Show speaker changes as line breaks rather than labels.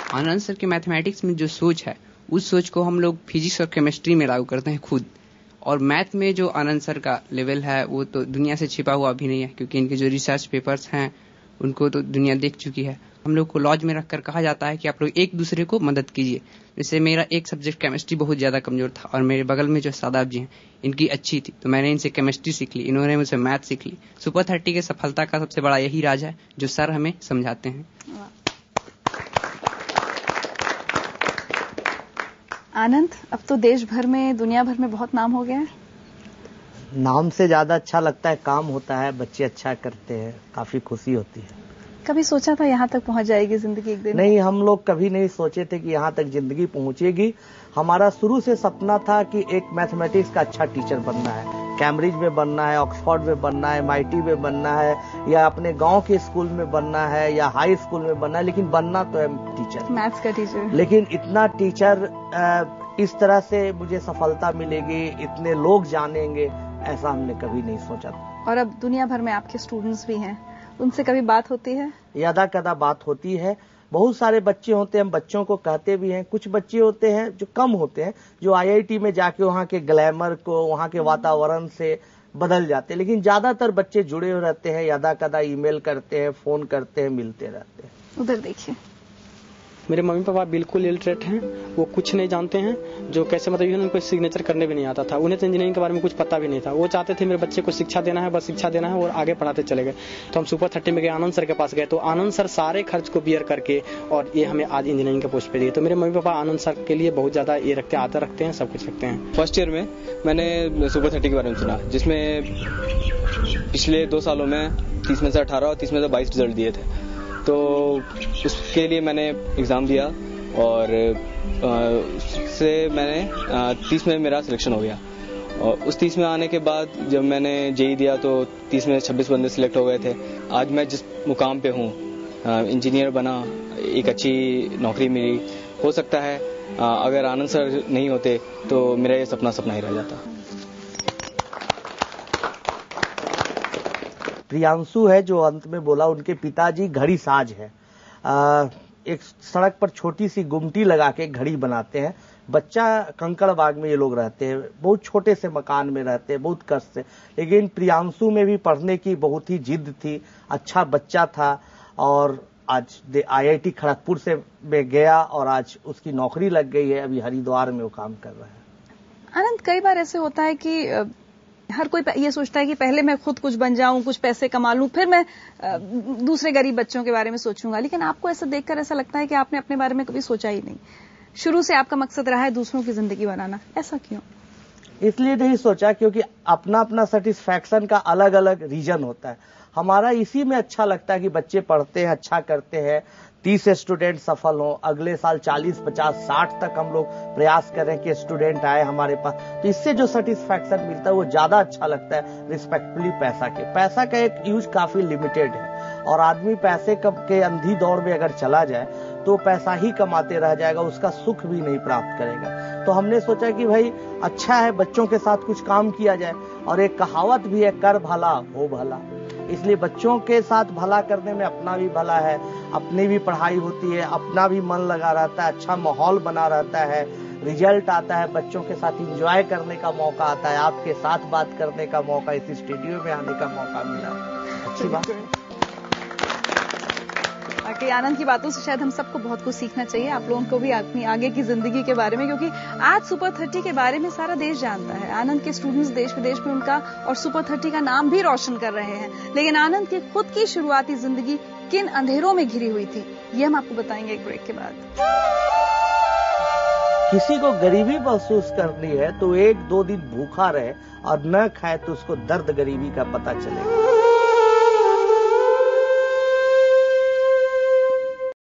आनंद sir के mathematics में जो सोच है, उस सोच को हम लोग फिजिक्स और केमिस्ट्री में लागू करते हैं खुद। और मैथ में जो आनंद सर का लेवल है वो तो दुनिया से छिपा हुआ भी नहीं है, क्योंकि इनके जो रिसर्च पेपर्स हैं उनको तो दुनिया देख चुकी है। हम लोग को लॉज में रखकर कहा जाता है कि आप लोग एक दूसरे को मदद कीजिए। जैसे मेरा एक सब्जेक्ट केमिस्ट्री बहुत ज़्यादा कमजोर था और मेरे बगल में जो सादाब जी हैं इनकी अच्छी थी, तो मैंने इनसे केमिस्ट्री सीख ली, इन्होंने मुझसे मैथ सीख ली। सुपर 30 की सफलता का सबसे बड़ा यही राज है जो सर हमें समझाते हैं।
आनंद, अब तो देश भर में, दुनिया भर में बहुत नाम हो गया है।
नाम से ज्यादा अच्छा लगता है काम होता है, बच्चे अच्छा करते हैं, काफी खुशी होती है।
कभी सोचा था यहाँ तक पहुँच जाएगी जिंदगी एक दिन?
नहीं, हम लोग कभी नहीं सोचे थे कि यहाँ तक जिंदगी पहुँचेगी। हमारा शुरू से सपना था कि एक मैथमेटिक्स का अच्छा टीचर बनना है, कैम्ब्रिज में बनना है, ऑक्सफोर्ड में बनना है, MIT में बनना है, या अपने गांव के स्कूल में बनना है, या हाई स्कूल में बनना है, लेकिन बनना तो है टीचर,
मैथ्स का टीचर।
लेकिन इतना टीचर इस तरह से मुझे सफलता मिलेगी, इतने लोग जानेंगे, ऐसा हमने कभी नहीं सोचा था।
और अब दुनिया भर में आपके स्टूडेंट्स भी हैं, उनसे कभी बात होती है? यदा
कदा बात होती है। बहुत सारे बच्चे होते हैं, हम बच्चों को कहते भी हैं। कुछ बच्चे होते हैं जो कम होते हैं, जो IIT में जाके वहाँ के ग्लैमर को, वहाँ के वातावरण से बदल जाते हैं, लेकिन ज्यादातर बच्चे जुड़े हुए रहते हैं, यदा कदा ईमेल करते हैं, फोन करते हैं, मिलते रहते हैं।
उधर देखिए,
मेरे मम्मी पापा बिल्कुल इलिटरेट हैं, वो कुछ नहीं जानते हैं, जो कैसे मतलब उनको सिग्नेचर करने भी नहीं आता था, उन्हें तो इंजीनियरिंग के बारे में कुछ पता भी नहीं था। वो चाहते थे मेरे बच्चे को शिक्षा देना है, बस शिक्षा देना है, और आगे पढ़ाते चले गए। तो हम सुपर 30 में गए, आनंद सर के पास गए, तो आनंद सर सारे खर्च को बियर करके और ये हमें आज इंजीनियरिंग के पोस्ट पे दिए। तो मेरे मम्मी पापा आनंद सर के लिए बहुत ज्यादा ये रखते हैं, आदर रखते हैं, सब कुछ रखते हैं।
फर्स्ट ईयर में मैंने सुपर 30 के बारे में सुना, जिसमें पिछले 2 सालों में 30 में से 18 और 30 में से 22 रिजल्ट दिए थे। तो उसके लिए मैंने एग्जाम दिया और उससे मैंने 30 में मेरा सिलेक्शन हो गया। और उस 30 में आने के बाद जब मैंने JEE दिया तो 30 में 26 बंदे सिलेक्ट हो गए थे। आज मैं जिस मुकाम पे हूँ, इंजीनियर बना, एक अच्छी नौकरी मिली। हो सकता है अगर आनंद सर नहीं होते तो मेरा ये सपना ही रह जाता।
प्रियांशु है जो अंत में बोला, उनके पिताजी घड़ी साज है। एक सड़क पर छोटी सी गुमटी लगा के घड़ी बनाते हैं। बच्चा कंकड़ बाग में ये लोग रहते हैं, बहुत छोटे से मकान में रहते हैं, बहुत कष्ट से। लेकिन प्रियांशु में भी पढ़ने की बहुत ही जिद थी, अच्छा बच्चा था, और आज IIT खड़गपुर से में गया और आज उसकी नौकरी लग गई है। अभी हरिद्वार में वो काम कर रहा है।
आनंद, कई बार ऐसे होता है कि हर कोई ये सोचता है कि पहले मैं खुद कुछ बन जाऊं, कुछ पैसे कमा लूं, फिर मैं दूसरे गरीब बच्चों के बारे में सोचूंगा। लेकिन आपको ऐसा देखकर ऐसा लगता है कि आपने अपने बारे में कभी सोचा ही नहीं। शुरू से आपका मकसद रहा है दूसरों की जिंदगी बनाना। ऐसा क्यों?
इसलिए नहीं सोचा क्योंकि अपना अपना सेटिस्फैक्शन का अलग अलग रीजन होता है। हमारा इसी में अच्छा लगता है कि बच्चे पढ़ते हैं, अच्छा करते हैं, 30 स्टूडेंट सफल हो, अगले साल 40, 50, 60 तक हम लोग प्रयास करें कि स्टूडेंट आए हमारे पास। तो इससे जो सेटिस्फैक्शन मिलता है वो ज्यादा अच्छा लगता है रिस्पेक्टफुली पैसा का एक यूज काफी लिमिटेड है, और आदमी पैसे के अंधी दौड़ में अगर चला जाए तो पैसा ही कमाते रह जाएगा, उसका सुख भी नहीं प्राप्त करेगा। तो हमने सोचा कि भाई अच्छा है बच्चों के साथ कुछ काम किया जाए, और एक कहावत भी है, कर भला हो भला। इसलिए बच्चों के साथ भला करने में अपना भी भला है, अपनी भी पढ़ाई होती है, अपना भी मन लगा रहता है, अच्छा माहौल बना रहता है, रिजल्ट आता है, बच्चों के साथ एंजॉय करने का मौका आता है, आपके साथ बात करने का मौका, इस स्टूडियो में आने का मौका मिला। अच्छी बात।
बाकी आनंद की बातों से शायद हम सबको बहुत कुछ सीखना चाहिए, आप लोगों को भी अपनी आगे की जिंदगी के बारे में, क्योंकि आज सुपर 30 के बारे में सारा देश जानता है। आनंद के स्टूडेंट्स देश विदेश में उनका और सुपर 30 का नाम भी रोशन कर रहे हैं। लेकिन आनंद की खुद की शुरुआती जिंदगी किन अंधेरों में घिरी हुई थी, ये हम आपको बताएंगे एक ब्रेक के बाद।
किसी को गरीबी महसूस करनी है तो 1-2 दिन भूखा रहे और न खाए तो उसको दर्द गरीबी का पता चलेगा।